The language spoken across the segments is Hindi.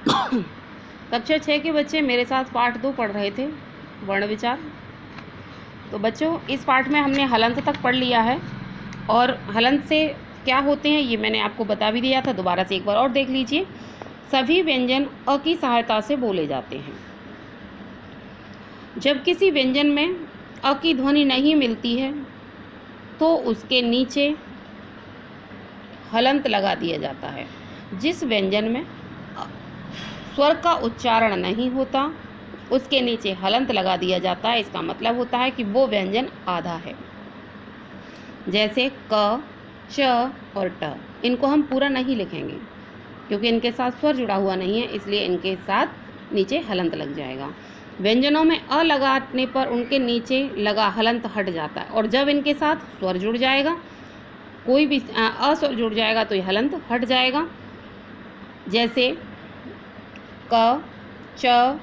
कक्षा 6 के बच्चे मेरे साथ पाठ 2 पढ़ रहे थे, वर्ण विचार। तो बच्चों, इस पाठ में हमने हलंत तक पढ़ लिया है और हलंत से क्या होते हैं ये मैंने आपको बता भी दिया था। दोबारा से एक बार और देख लीजिए। सभी व्यंजन अ की सहायता से बोले जाते हैं। जब किसी व्यंजन में अ की ध्वनि नहीं मिलती है तो उसके नीचे हलंत लगा दिया जाता है। जिस व्यंजन में स्वर का उच्चारण नहीं होता उसके नीचे हलंत लगा दिया जाता है। इसका मतलब होता है कि वो व्यंजन आधा है। जैसे क, च और ट, इनको हम पूरा नहीं लिखेंगे क्योंकि इनके साथ स्वर जुड़ा हुआ नहीं है, इसलिए इनके साथ नीचे हलंत लग जाएगा। व्यंजनों में अ लगाने पर उनके नीचे लगा हलंत हट जाता है और जब इनके साथ स्वर जुड़ जाएगा, कोई भी अ स्वर जुड़ जाएगा तो ये हलंत हट जाएगा। जैसे क, च,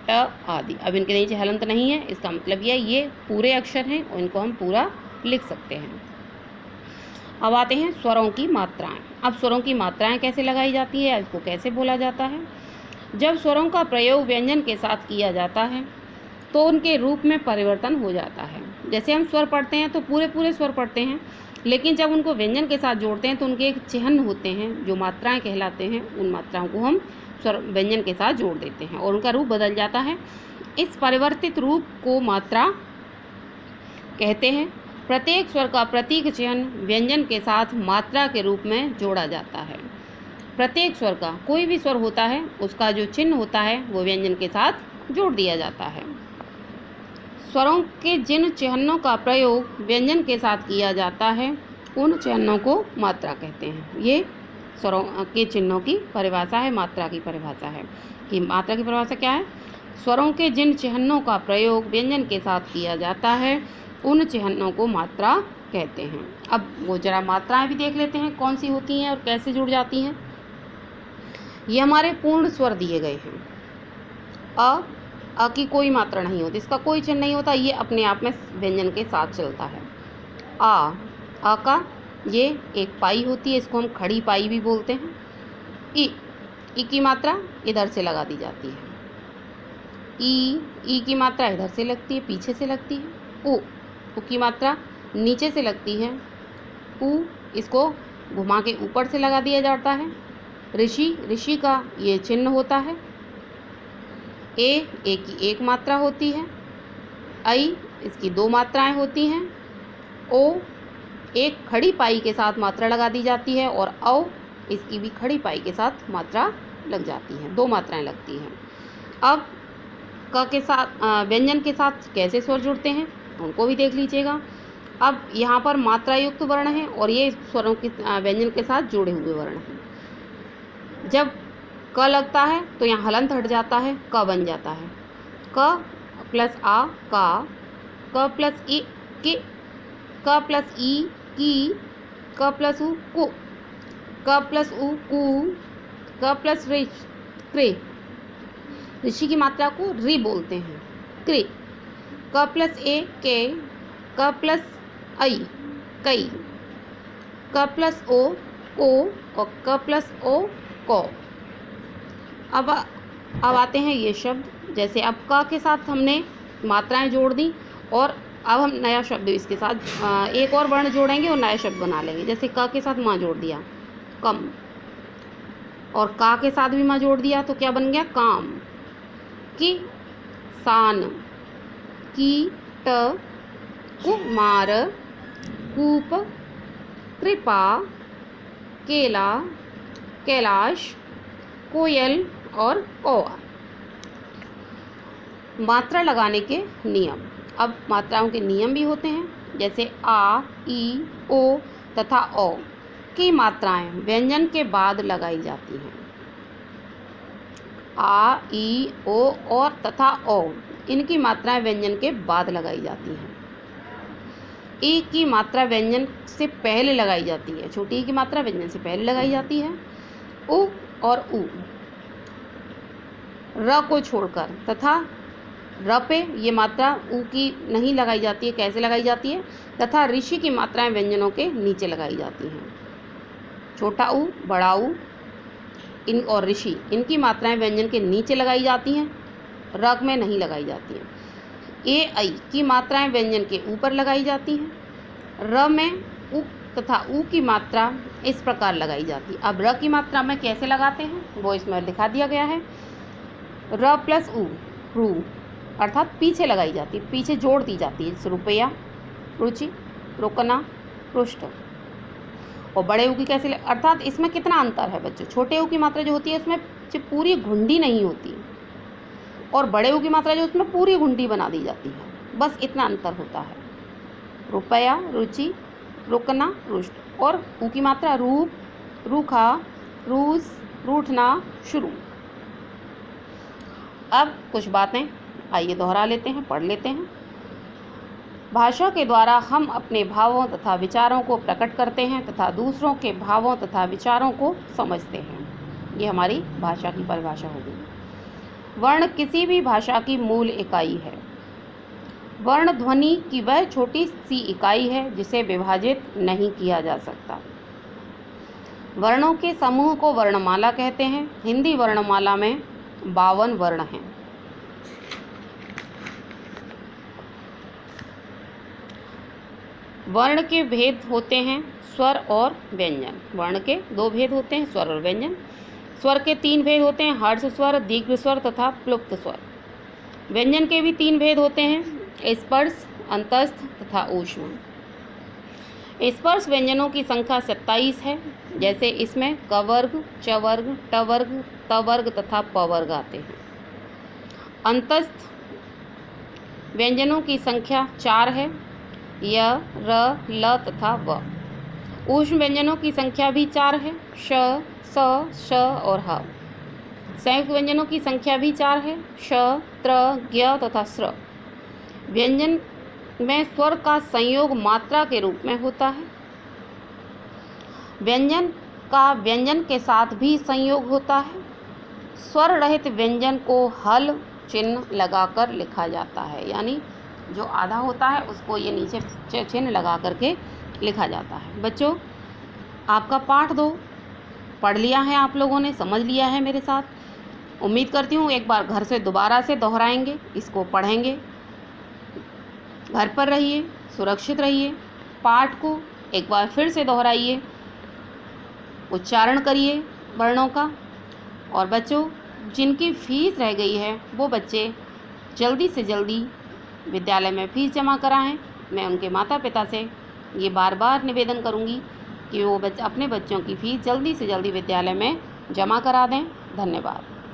ट आदि। अब इनके नीचे हलंत नहीं है, इसका मतलब ये पूरे अक्षर हैं और इनको हम पूरा लिख सकते हैं। अब आते हैं स्वरों की मात्राएं। अब स्वरों की मात्राएं कैसे लगाई जाती है, इसको कैसे बोला जाता है। जब स्वरों का प्रयोग व्यंजन के साथ किया जाता है तो उनके रूप में परिवर्तन हो जाता है। जैसे हम स्वर पढ़ते हैं तो पूरे पूरे स्वर पढ़ते हैं, लेकिन जब उनको व्यंजन के साथ जोड़ते हैं तो उनके एक चिन्ह होते हैं जो मात्राएं कहलाते हैं। उन मात्राओं को हम स्वर व्यंजन के साथ जोड़ देते हैं और उनका रूप बदल जाता है। इस परिवर्तित रूप को मात्रा कहते हैं। प्रत्येक स्वर का प्रतीक चिन्ह व्यंजन के साथ मात्रा के रूप में जोड़ा जाता है। प्रत्येक स्वर का, कोई भी स्वर होता है उसका जो चिन्ह होता है वो व्यंजन के साथ जोड़ दिया जाता है। स्वरों के जिन चिन्हों का प्रयोग व्यंजन के साथ किया जाता है उन चिन्हों को मात्रा कहते हैं। ये स्वरों के चिन्हों की परिभाषा है, मात्रा की परिभाषा है। कि मात्रा की परिभाषा क्या है? स्वरों के जिन चिन्हों का प्रयोग व्यंजन के साथ किया जाता है उन चिन्हों को मात्रा कहते हैं। अब वो जरा मात्राएं भी देख लेते हैं कौन सी होती हैं और कैसे जुड़ जाती हैं। ये हमारे पूर्ण स्वर दिए गए हैं। अ की कोई मात्रा नहीं होती, इसका कोई चिन्ह नहीं होता, ये अपने आप में व्यंजन के साथ चलता है। आ का ये एक पाई होती है, इसको हम खड़ी पाई भी बोलते हैं। ई की मात्रा इधर से लगा दी जाती है। ई की मात्रा इधर से लगती है, पीछे से लगती है। उ की मात्रा नीचे से लगती है। उ इसको घुमा के ऊपर से लगा दिया जाता है। ऋषि का ये चिन्ह होता है। ए की एक मात्रा होती है। आई इसकी 2 मात्राएं होती हैं। ओ एक खड़ी पाई के साथ मात्रा लगा दी जाती है और औ इसकी भी खड़ी पाई के साथ मात्रा लग जाती है, 2 मात्राएं लगती हैं। अब क के साथ व्यंजन के साथ कैसे स्वर जुड़ते हैं उनको भी देख लीजिएगा। अब यहाँ पर मात्रा युक्त वर्ण है और ये स्वरों के व्यंजन के साथ जुड़े हुए वर्ण हैं। जब क लगता है तो यहाँ हलंत हट जाता है, क बन जाता है। क प्लस आ का, क प्लस ई की, क प्लस ई की, क प्लस उ कु, क प्लस उ कु, क प्लस क्रे। ऋषि की मात्रा को री बोलते हैं, क्रे। क प्लस ए के, क प्लस आई कई, क प्लस ओ को और क प्लस ओ को। अब आते हैं ये शब्द। जैसे अब क के साथ हमने मात्राएं जोड़ दी और अब हम नया शब्द इसके साथ एक और वर्ण जोड़ेंगे और नया शब्द बना लेंगे। जैसे क के साथ माँ जोड़ दिया, कम, और का के साथ भी माँ जोड़ दिया तो क्या बन गया? काम। कि सान, की ट, कुमार, कूप, कृपा, केला, कैलाश, कोयल और कौवा। मात्रा लगाने के नियम। अब मात्राओं के नियम भी होते हैं। जैसे आ, ई, ओ तथा औ की मात्राएं व्यंजन के बाद लगाई जाती हैं। आ, ई, ओ और तथा औ इनकी मात्राएं व्यंजन के बाद लगाई जाती हैं। ई की मात्रा व्यंजन से पहले लगाई जाती है। छोटी ई की मात्रा व्यंजन से पहले लगाई जाती है। उ और उ र को छोड़कर तथा र पे ये मात्रा उ की नहीं लगाई जाती है। कैसे लगाई जाती है? तथा ऋषि की मात्राएं व्यंजनों के नीचे लगाई जाती हैं। छोटा उ, बड़ा उ, इन और ऋषि, इनकी मात्राएं व्यंजन के नीचे लगाई जाती हैं, रग में नहीं लगाई जाती हैं। ए ऐ की मात्राएं व्यंजन के ऊपर लगाई जाती हैं। र में उ तथा ऊ की मात्रा इस प्रकार लगाई जाती है। अब र की मात्रा में कैसे लगाते हैं वो इसमें दिखा दिया गया है। र प्लस ऊ, रू, अर्थात पीछे लगाई जाती है, पीछे जोड़ दी जाती है, जैसे रुपया, रुचि, रुकना, पृष्ठ। और बड़े ऊ की कैसे अर्थात इसमें कितना अंतर है बच्चों, छोटे ऊ की मात्रा जो होती है उसमें पूरी घुंडी नहीं होती, और बड़े ऊ की मात्रा जो उसमें पूरी घुंडी बना दी जाती है, बस इतना अंतर होता है। रुपया, रुचि, रुकना, रुष्ट। और ऊ की मात्रा रूप, रूखा, रूस, रूठना, शुरू। अब कुछ बातें आइए दोहरा लेते हैं, पढ़ लेते हैं। भाषा के द्वारा हम अपने भावों तथा विचारों को प्रकट करते हैं तथा दूसरों के भावों तथा विचारों को समझते हैं। ये हमारी भाषा की परिभाषा होगी। वर्ण किसी भी भाषा की मूल इकाई है। वर्ण ध्वनि की वह छोटी सी इकाई है जिसे विभाजित नहीं किया जा सकता। वर्णों के समूह को वर्णमाला कहते हैं। हिंदी वर्णमाला में 52 वर्ण हैं। वर्ण के भेद होते हैं स्वर और व्यंजन। वर्ण के 2 भेद होते हैं, स्वर और व्यंजन। स्वर के 3 भेद होते हैं, हर्ष स्वर, दीर्घ स्वर तथा प्लुप्त स्वर। व्यंजन के भी 3 भेद होते हैं, स्पर्श, अंतस्थ तथा ऊष्म। स्पर्श व्यंजनों की संख्या 27 है, जैसे इसमें क वर्ग, च वर्ग, ट वर्ग, त वर्ग तथा प वर्ग आते हैं। अंतस्थ व्यंजनों की संख्या 4 है, य, र, ल तथा व। ऊष्म व्यंजनों की संख्या भी 4 है, श, स, श और ह। संयुक्त व्यंजनों की संख्या भी 4 है, श, त्र, ज्ञ तथा स्र। व्यंजन में स्वर का संयोग मात्रा के रूप में होता है। व्यंजन का व्यंजन के साथ भी संयोग होता है। स्वर रहित व्यंजन को हल चिन्ह लगाकर लिखा जाता है, यानी जो आधा होता है उसको ये नीचे चिन्ह लगा करके लिखा जाता है। बच्चों, आपका पाठ 2 पढ़ लिया है आप लोगों ने, समझ लिया है मेरे साथ। उम्मीद करती हूँ एक बार घर से दोबारा से दोहराएंगे, इसको पढ़ेंगे। घर पर रहिए, सुरक्षित रहिए। पाठ को एक बार फिर से दोहराइए, उच्चारण करिए वर्णों का। और बच्चों, जिनकी फीस रह गई है वो बच्चे जल्दी से जल्दी विद्यालय में फीस जमा कराएं। मैं उनके माता पिता से ये बार बार निवेदन करूंगी कि वो अपने बच्चों की फीस जल्दी से जल्दी विद्यालय में जमा करा दें। धन्यवाद।